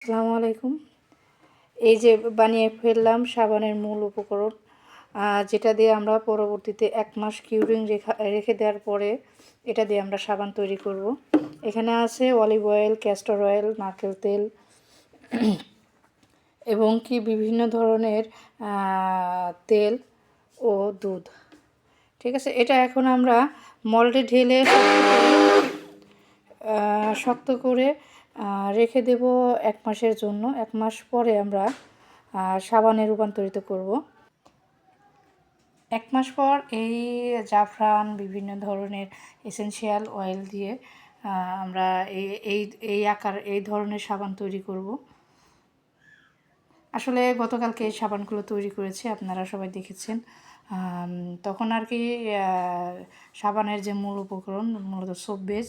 আসসালামু আলাইকুম। এই যে বানিয়ে ফেললাম সাবানের মূল উপকরণ, যেটা দিয়ে আমরা পরবর্তীতে 1 মাস কিউরিং রেখে দেওয়ার পরে এটা দিয়ে আমরা সাবান তৈরি করব। এখানে আছে অলিভ অয়েল, ক্যাস্টর অয়েল, নারকেল তেল এবং কি বিভিন্ন ধরনের তেল ও দুধ। ঠিক আছে, এটা এখন আমরা মল্ডে ঢেলে শক্ত করে রেখে দেব 1 মাসের জন্য। 1 মাস পরে আমরা সাবানে রূপান্তরিত করব। 1 মাস পর এই জাফরান বিভিন্ন ধরনের এসেনশিয়াল অয়েল দিয়ে আমরা এই ধরনের সাবান তৈরি করব। আসলে গতকালকে এই সাবানগুলো তৈরি করেছি, আপনারা সবাই দেখেছেন। তখন আর কি সাবানের যে মূল উপকরণ মূলত সোপ বেস,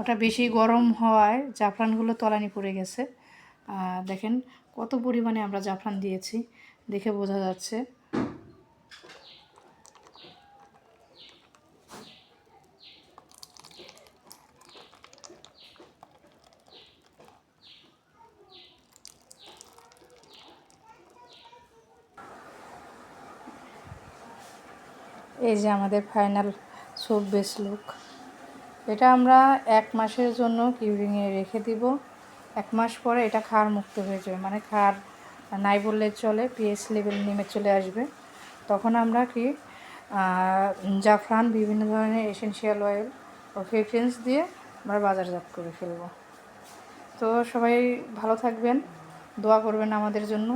ওটা বেশি গরম হওয়ায় জাফরানগুলো তলানি পড়ে গেছে। দেখেন কত পরিমাণে আমরা জাফরান দিয়েছি, দেখে বোঝা যাচ্ছে। এই যে আমাদের ফাইনাল সোপ বেস লুক। এটা আমরা 1 মাসের জন্য কিউরিংয়ে রেখে দিব। 1 মাস পরে এটা ক্ষার মুক্ত হয়ে যাবে, মানে ক্ষার নাই বললে চলে, পিএইচ লেভেল নেমে চলে আসবে। তখন আমরা কি জাফরান বিভিন্ন ধরনের এসেনশিয়াল অয়েল ও ফ্রেগরেন্স দিয়ে আমরা বাজারজাত করে ফেলব। তো সবাই ভালো থাকবেন, দোয়া করবেন আমাদের জন্য।